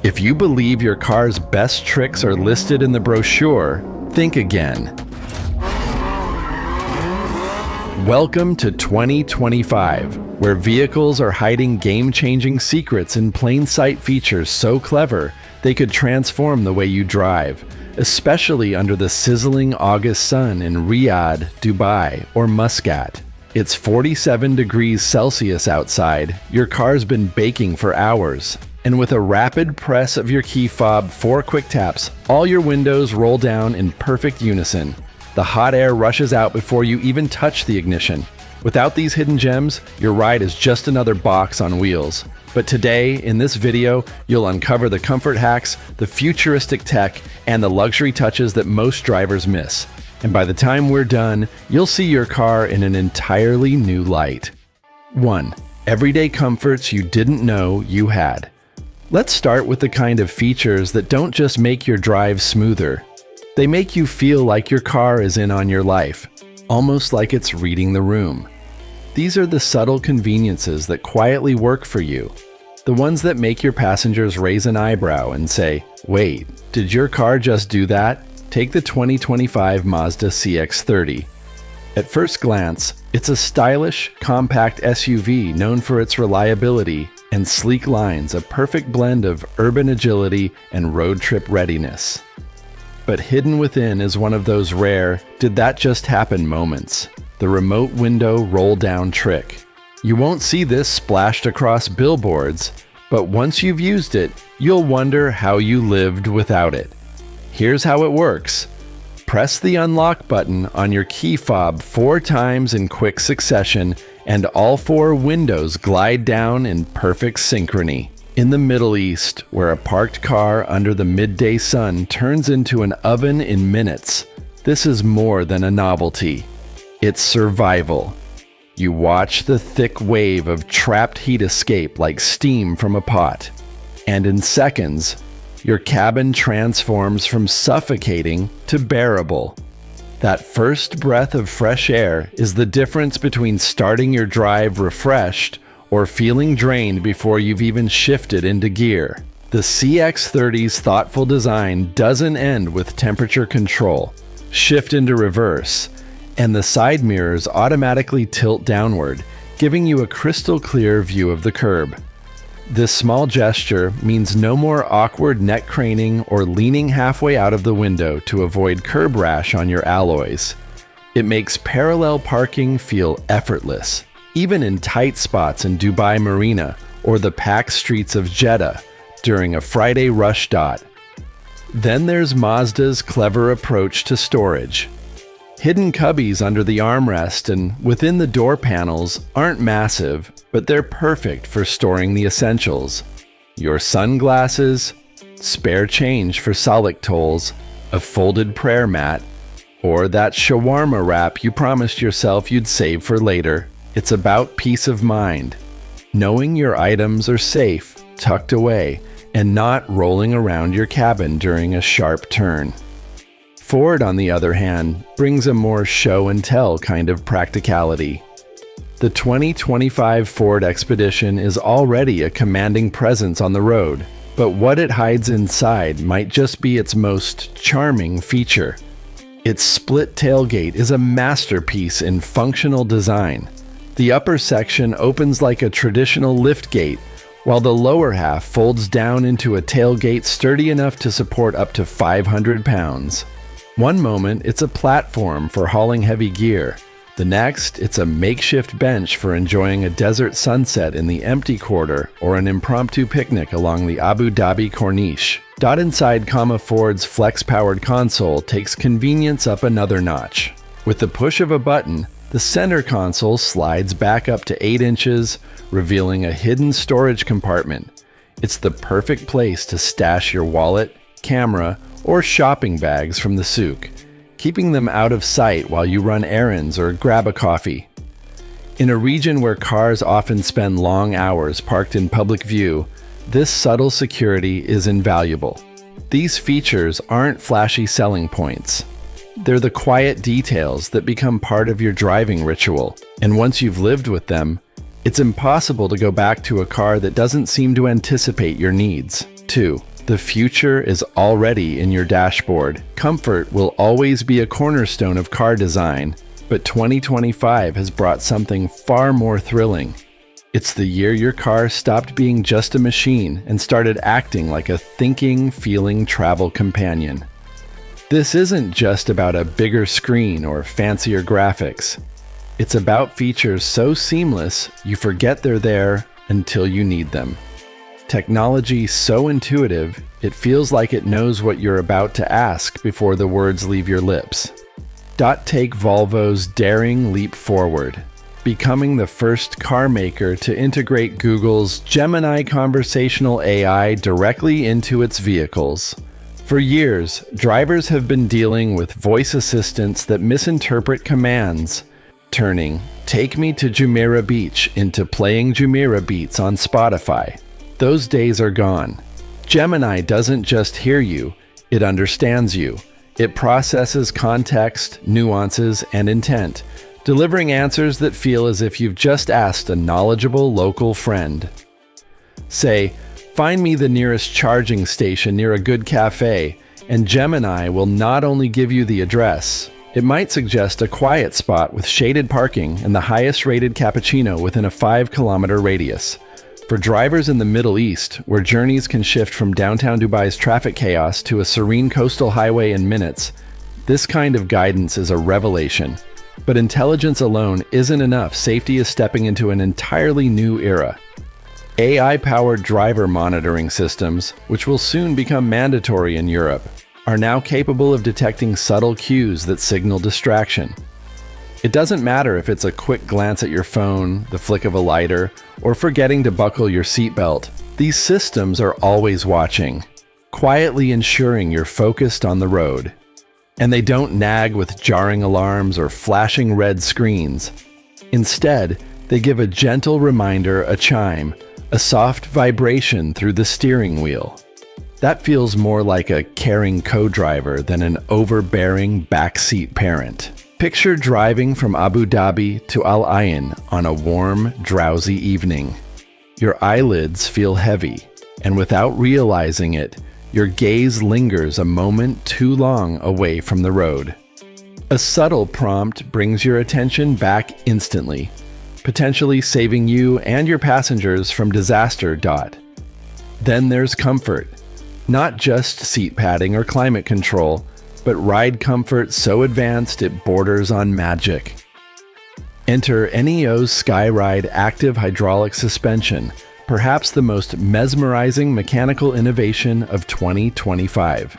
If you believe your car's best tricks are listed in the brochure, think again. Welcome to 2025, where vehicles are hiding game-changing secrets in plain sight features so clever they could transform the way you drive, especially under the sizzling August sun in Riyadh, Dubai, or Muscat. It's 47 degrees Celsius outside, your car's been baking for hours, and with a rapid press of your key fob, 4 quick taps, all your windows roll down in perfect unison. The hot air rushes out before you even touch the ignition. Without these hidden gems, your ride is just another box on wheels. But today, in this video, you'll uncover the comfort hacks, the futuristic tech, and the luxury touches that most drivers miss. And by the time we're done, you'll see your car in an entirely new light. 1. Everyday comforts you didn't know you had. Let's start with the kind of features that don't just make your drive smoother. They make you feel like your car is in on your life, almost like it's reading the room. These are the subtle conveniences that quietly work for you. The ones that make your passengers raise an eyebrow and say, "Wait, did your car just do that?" Take the 2025 Mazda CX-30. At first glance, it's a stylish, compact SUV known for its reliability and sleek lines, a perfect blend of urban agility and road trip readiness. But hidden within is one of those rare, did that just happen moments. The remote window roll-down trick. You won't see this splashed across billboards, but once you've used it, you'll wonder how you lived without it. Here's how it works. Press the unlock button on your key fob 4 times in quick succession, and all 4 windows glide down in perfect synchrony. In the Middle East, where a parked car under the midday sun turns into an oven in minutes, this is more than a novelty. It's survival. You watch the thick wave of trapped heat escape like steam from a pot. And in seconds, your cabin transforms from suffocating to bearable. That first breath of fresh air is the difference between starting your drive refreshed or feeling drained before you've even shifted into gear. The CX-30's thoughtful design doesn't end with temperature control. Shift into reverse, and the side mirrors automatically tilt downward, giving you a crystal clear view of the curb. This small gesture means no more awkward neck craning or leaning halfway out of the window to avoid curb rash on your alloys. It makes parallel parking feel effortless, even in tight spots in Dubai Marina or the packed streets of Jeddah during a Friday rush dot. Then there's Mazda's clever approach to storage. Hidden cubbies under the armrest and within the door panels aren't massive, but they're perfect for storing the essentials. Your sunglasses, spare change for Salik tolls, a folded prayer mat, or that shawarma wrap you promised yourself you'd save for later. It's about peace of mind, knowing your items are safe, tucked away, and not rolling around your cabin during a sharp turn. Ford, on the other hand, brings a more show-and-tell kind of practicality. The 2025 Ford Expedition is already a commanding presence on the road, but what it hides inside might just be its most charming feature. Its split tailgate is a masterpiece in functional design. The upper section opens like a traditional liftgate, while the lower half folds down into a tailgate sturdy enough to support up to 500 pounds. One moment, it's a platform for hauling heavy gear. The next, it's a makeshift bench for enjoying a desert sunset in the empty quarter or an impromptu picnic along the Abu Dhabi Corniche. Inside, Ford's flex-powered console takes convenience up another notch. With the push of a button, the center console slides back up to 8 inches, revealing a hidden storage compartment. It's the perfect place to stash your wallet, camera, or shopping bags from the souk, keeping them out of sight while you run errands or grab a coffee. In a region where cars often spend long hours parked in public view, this subtle security is invaluable. These features aren't flashy selling points. They're the quiet details that become part of your driving ritual, and once you've lived with them, it's impossible to go back to a car that doesn't seem to anticipate your needs. 2. The future is already in your dashboard. Comfort will always be a cornerstone of car design, but 2025 has brought something far more thrilling. It's the year your car stopped being just a machine and started acting like a thinking, feeling travel companion. This isn't just about a bigger screen or fancier graphics. It's about features so seamless you forget they're there until you need them. Technology so intuitive, it feels like it knows what you're about to ask before the words leave your lips. Take Volvo's daring leap forward, becoming the first car maker to integrate Google's Gemini conversational AI directly into its vehicles. For years, drivers have been dealing with voice assistants that misinterpret commands, turning "Take me to Jumeirah Beach" into playing Jumeirah beats on Spotify. Those days are gone. Gemini doesn't just hear you, it understands you. It processes context, nuances, and intent, delivering answers that feel as if you've just asked a knowledgeable local friend. Say, "Find me the nearest charging station near a good cafe," and Gemini will not only give you the address, it might suggest a quiet spot with shaded parking and the highest rated cappuccino within a 5-kilometer radius. For drivers in the Middle East, where journeys can shift from downtown Dubai's traffic chaos to a serene coastal highway in minutes, this kind of guidance is a revelation. But intelligence alone isn't enough. Safety is stepping into an entirely new era. AI-powered driver monitoring systems, which will soon become mandatory in Europe, are now capable of detecting subtle cues that signal distraction. It doesn't matter if it's a quick glance at your phone, the flick of a lighter, or forgetting to buckle your seatbelt. These systems are always watching, quietly ensuring you're focused on the road. And they don't nag with jarring alarms or flashing red screens. Instead, they give a gentle reminder, a chime, a soft vibration through the steering wheel. That feels more like a caring co-driver than an overbearing backseat parent. Picture driving from Abu Dhabi to Al Ain on a warm, drowsy evening. Your eyelids feel heavy, and without realizing it, your gaze lingers a moment too long away from the road. A subtle prompt brings your attention back instantly, potentially saving you and your passengers from disaster. Then there's comfort. Not just seat padding or climate control, but ride comfort so advanced it borders on magic. Enter NEO's Skyride active hydraulic suspension, perhaps the most mesmerizing mechanical innovation of 2025.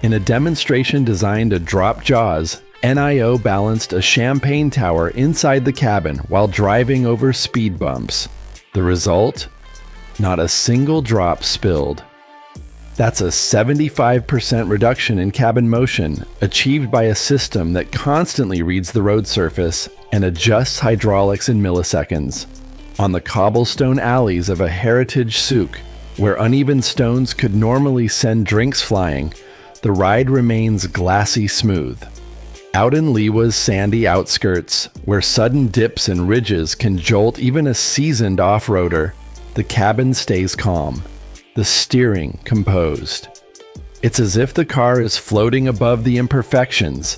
In a demonstration designed to drop jaws, NIO balanced a champagne tower inside the cabin while driving over speed bumps. The result? Not a single drop spilled. That's a 75% reduction in cabin motion, achieved by a system that constantly reads the road surface and adjusts hydraulics in milliseconds. On the cobblestone alleys of a heritage souk, where uneven stones could normally send drinks flying, the ride remains glassy smooth. Out in Liwa's sandy outskirts, where sudden dips and ridges can jolt even a seasoned off-roader, the cabin stays calm, the steering composed. It's as if the car is floating above the imperfections,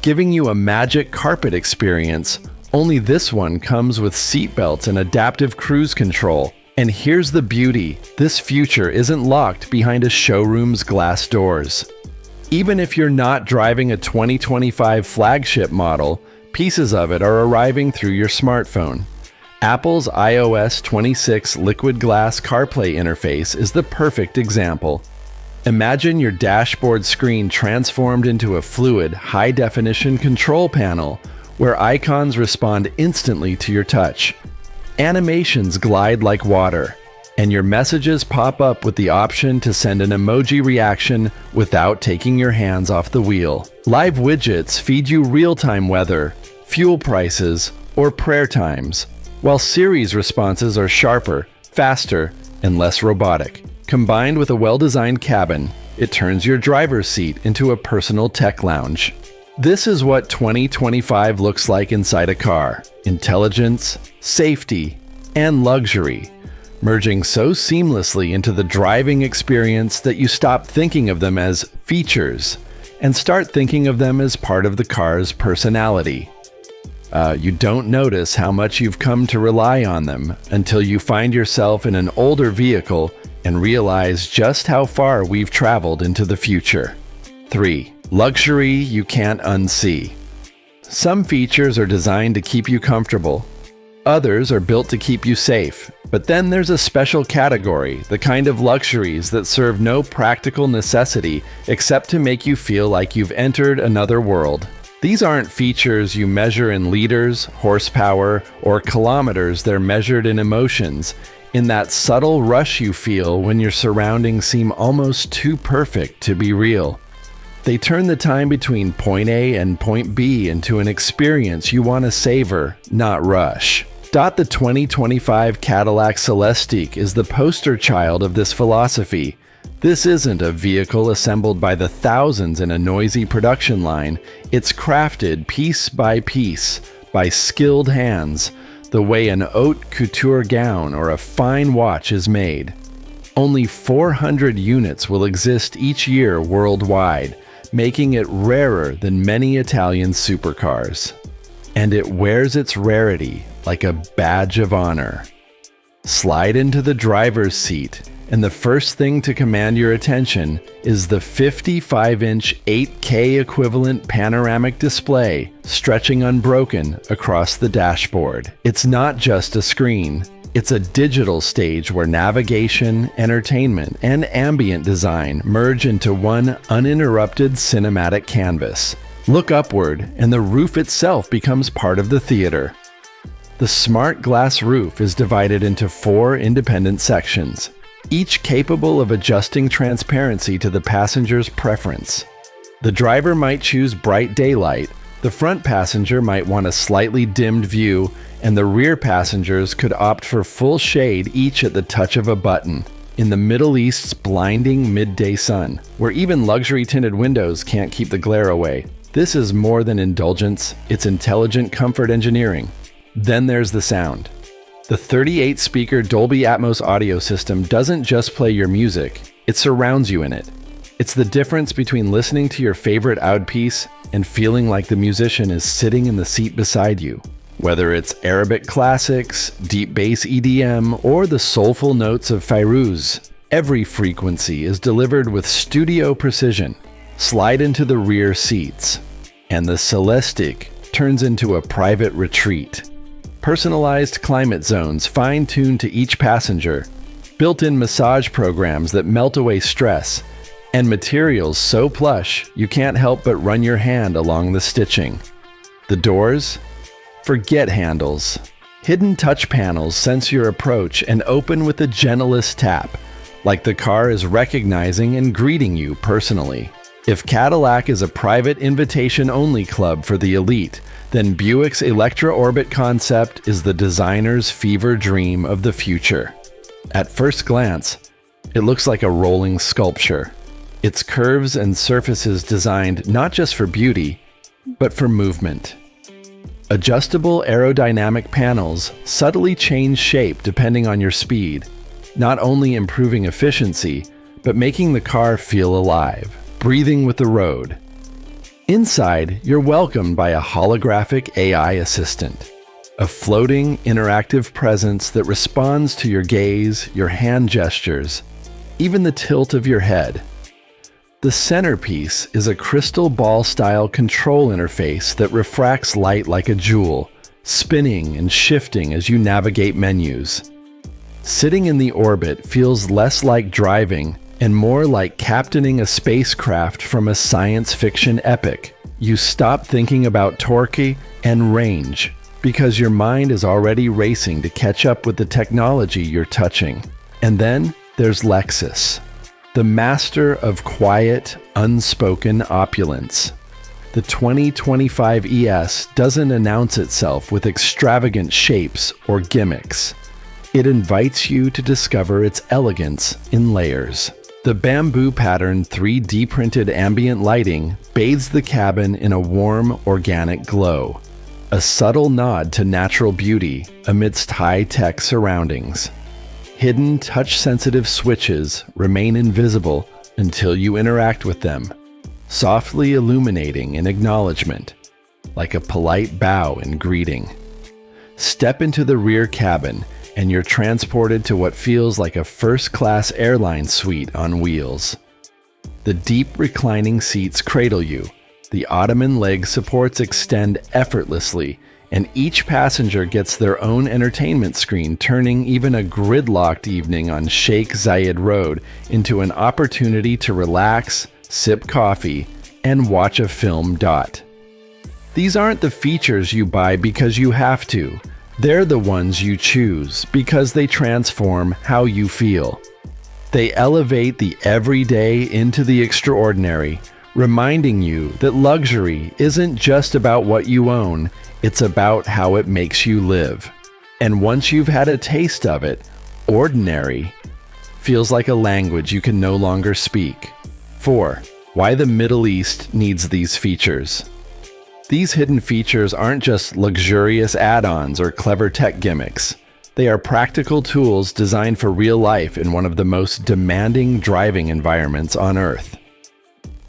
giving you a magic carpet experience, only this one comes with seatbelts and adaptive cruise control. And here's the beauty, this future isn't locked behind a showroom's glass doors. Even if you're not driving a 2025 flagship model, pieces of it are arriving through your smartphone. Apple's iOS 26 liquid glass CarPlay interface is the perfect example. Imagine your dashboard screen transformed into a fluid, high-definition control panel where icons respond instantly to your touch. Animations glide like water, and your messages pop up with the option to send an emoji reaction without taking your hands off the wheel. Live widgets feed you real-time weather, fuel prices, or prayer times, while Siri's responses are sharper, faster, and less robotic. Combined with a well-designed cabin, it turns your driver's seat into a personal tech lounge. This is what 2025 looks like inside a car: intelligence, safety, and luxury. merging so seamlessly into the driving experience that you stop thinking of them as features and start thinking of them as part of the car's personality. You don't notice how much you've come to rely on them until you find yourself in an older vehicle and realize just how far we've traveled into the future. 3. Luxury you can't unsee. Some features are designed to keep you comfortable. Others are built to keep you safe. But then there's a special category, the kind of luxuries that serve no practical necessity except to make you feel like you've entered another world. These aren't features you measure in liters, horsepower, or kilometers. They're measured in emotions, in that subtle rush you feel when your surroundings seem almost too perfect to be real. They turn the time between point A and point B into an experience you want to savor, not rush. The 2025 Cadillac Celestiq is the poster child of this philosophy. This isn't a vehicle assembled by the thousands in a noisy production line. It's crafted piece by piece by skilled hands, the way an haute couture gown or a fine watch is made. Only 400 units will exist each year worldwide, making it rarer than many Italian supercars. And it wears its rarity like a badge of honor. Slide into the driver's seat, and the first thing to command your attention is the 55-inch 8K equivalent panoramic display stretching unbroken across the dashboard. It's not just a screen. It's a digital stage where navigation, entertainment, and ambient design merge into one uninterrupted cinematic canvas. Look upward, and the roof itself becomes part of the theater. The smart glass roof is divided into 4 independent sections, each capable of adjusting transparency to the passenger's preference. The driver might choose bright daylight, the front passenger might want a slightly dimmed view, and the rear passengers could opt for full shade, each at the touch of a button. In the Middle East's blinding midday sun, where even luxury tinted windows can't keep the glare away, this is more than indulgence, it's intelligent comfort engineering. Then there's the sound. The 38-speaker Dolby Atmos audio system doesn't just play your music, it surrounds you in it. It's the difference between listening to your favorite oud piece and feeling like the musician is sitting in the seat beside you. Whether it's Arabic classics, deep bass EDM, or the soulful notes of Fairuz, every frequency is delivered with studio precision. Slide into the rear seats, and the Celestiq turns into a private retreat. Personalized climate zones fine-tuned to each passenger, built-in massage programs that melt away stress, and materials so plush you can't help but run your hand along the stitching. The doors? Forget handles. Hidden touch panels sense your approach and open with the gentlest tap, like the car is recognizing and greeting you personally. If Cadillac is a private invitation-only club for the elite, then Buick's Electra Orbit concept is the designer's fever dream of the future. At first glance, it looks like a rolling sculpture. Its curves and surfaces designed not just for beauty, but for movement. Adjustable aerodynamic panels subtly change shape depending on your speed, not only improving efficiency, but making the car feel alive, breathing with the road. Inside, you're welcomed by a holographic AI assistant, a floating, interactive presence that responds to your gaze, your hand gestures, even the tilt of your head. The centerpiece is a crystal ball-style control interface that refracts light like a jewel, spinning and shifting as you navigate menus. Sitting in the Orbit feels less like driving and more like captaining a spacecraft from a science fiction epic. You stop thinking about torque and range because your mind is already racing to catch up with the technology you're touching. And then there's Lexus, the master of quiet, unspoken opulence. The 2025 ES doesn't announce itself with extravagant shapes or gimmicks. It invites you to discover its elegance in layers. The bamboo pattern 3D printed ambient lighting bathes the cabin in a warm, organic glow, a subtle nod to natural beauty amidst high-tech surroundings. Hidden touch-sensitive switches remain invisible until you interact with them, softly illuminating in acknowledgement, like a polite bow in greeting. Step into the rear cabin, and you're transported to what feels like a first-class airline suite on wheels. The deep reclining seats cradle you, the ottoman leg supports extend effortlessly, and each passenger gets their own entertainment screen, turning even a gridlocked evening on Sheikh Zayed Road into an opportunity to relax, sip coffee, and watch a film. These aren't the features you buy because you have to. They're the ones you choose because they transform how you feel. They elevate the everyday into the extraordinary, reminding you that luxury isn't just about what you own, it's about how it makes you live. And once you've had a taste of it, ordinary feels like a language you can no longer speak. 4. Why the Middle East needs these features. These hidden features aren't just luxurious add-ons or clever tech gimmicks. They are practical tools designed for real life in one of the most demanding driving environments on Earth.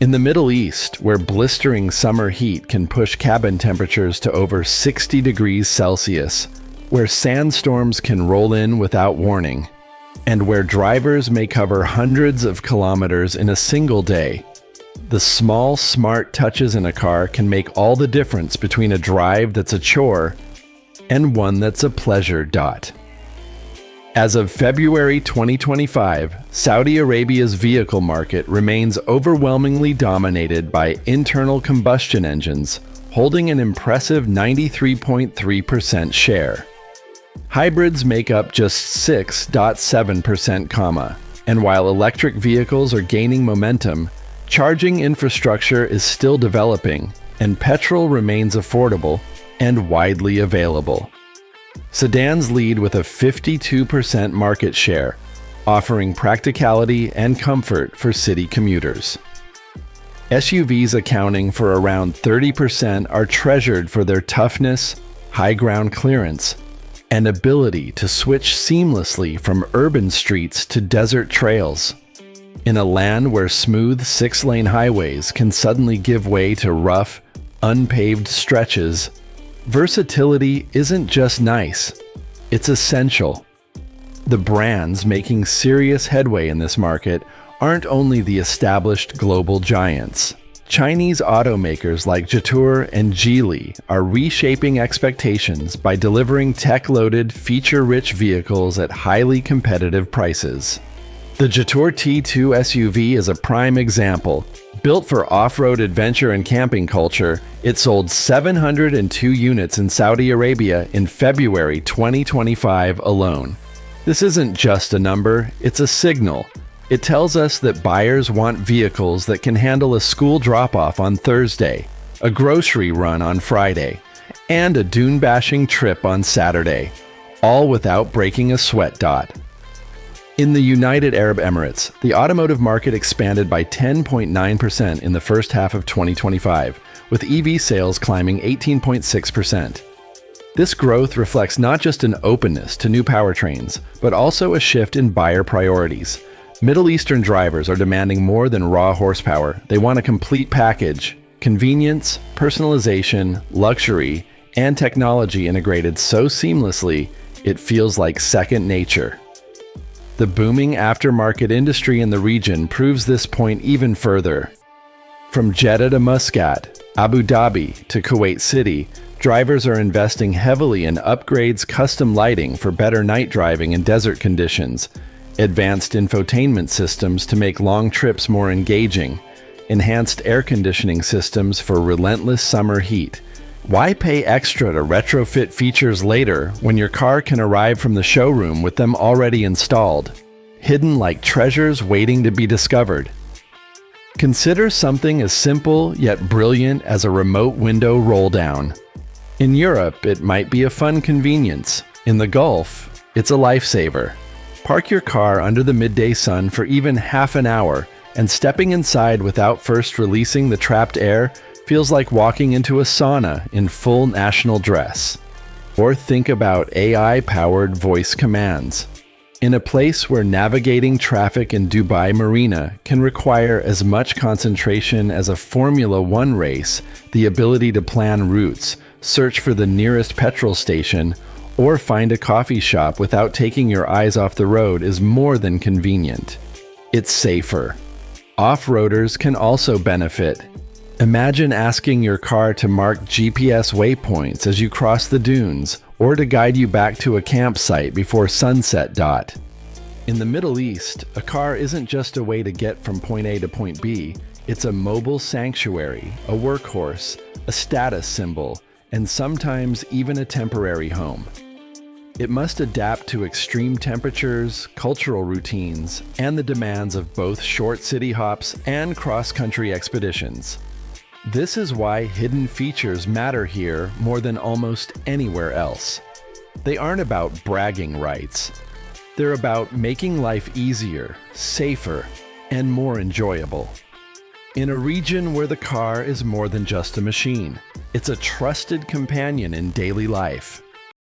In the Middle East, where blistering summer heat can push cabin temperatures to over 60 degrees Celsius, where sandstorms can roll in without warning, and where drivers may cover hundreds of kilometers in a single day, the small, smart touches in a car can make all the difference between a drive that's a chore and one that's a pleasure. As of February 2025, Saudi Arabia's vehicle market remains overwhelmingly dominated by internal combustion engines, holding an impressive 93.3% share. Hybrids make up just 6.7%, and while electric vehicles are gaining momentum, charging infrastructure is still developing, and petrol remains affordable and widely available. Sedans lead with a 52% market share, offering practicality and comfort for city commuters. SUVs accounting for around 30% are treasured for their toughness, high ground clearance, and ability to switch seamlessly from urban streets to desert trails. In a land where smooth 6-lane highways can suddenly give way to rough, unpaved stretches, versatility isn't just nice, it's essential. The brands making serious headway in this market aren't only the established global giants. Chinese automakers like Jetour and Geely are reshaping expectations by delivering tech-loaded, feature-rich vehicles at highly competitive prices. The Jetour T2 SUV is a prime example. Built for off-road adventure and camping culture, it sold 702 units in Saudi Arabia in February 2025 alone. This isn't just a number, it's a signal. It tells us that buyers want vehicles that can handle a school drop-off on Thursday, a grocery run on Friday, and a dune-bashing trip on Saturday, all without breaking a sweat. In the United Arab Emirates, the automotive market expanded by 10.9% in the first half of 2025, with EV sales climbing 18.6%. This growth reflects not just an openness to new powertrains, but also a shift in buyer priorities. Middle Eastern drivers are demanding more than raw horsepower. They want a complete package: convenience, personalization, luxury, and technology integrated so seamlessly it feels like second nature. The booming aftermarket industry in the region proves this point even further. From Jeddah to Muscat, Abu Dhabi to Kuwait City, drivers are investing heavily in upgrades, custom lighting for better night driving in desert conditions, advanced infotainment systems to make long trips more engaging, enhanced air conditioning systems for relentless summer heat. Why pay extra to retrofit features later when your car can arrive from the showroom with them already installed, hidden like treasures waiting to be discovered? Consider something as simple yet brilliant as a remote window roll-down. In Europe, it might be a fun convenience. In the Gulf, it's a lifesaver. Park your car under the midday sun for even half an hour, and stepping inside without first releasing the trapped air feels like walking into a sauna in full national dress. Or think about AI-powered voice commands. In a place where navigating traffic in Dubai Marina can require as much concentration as a Formula One race, the ability to plan routes, search for the nearest petrol station, or find a coffee shop without taking your eyes off the road is more than convenient. It's safer. Off-roaders can also benefit. Imagine asking your car to mark GPS waypoints as you cross the dunes, or to guide you back to a campsite before sunset. In the Middle East, a car isn't just a way to get from point A to point B, it's a mobile sanctuary, a workhorse, a status symbol, and sometimes even a temporary home. It must adapt to extreme temperatures, cultural routines, and the demands of both short city hops and cross-country expeditions. This is why hidden features matter here more than almost anywhere else. They aren't about bragging rights. They're about making life easier, safer, and more enjoyable. In a region where the car is more than just a machine, it's a trusted companion in daily life.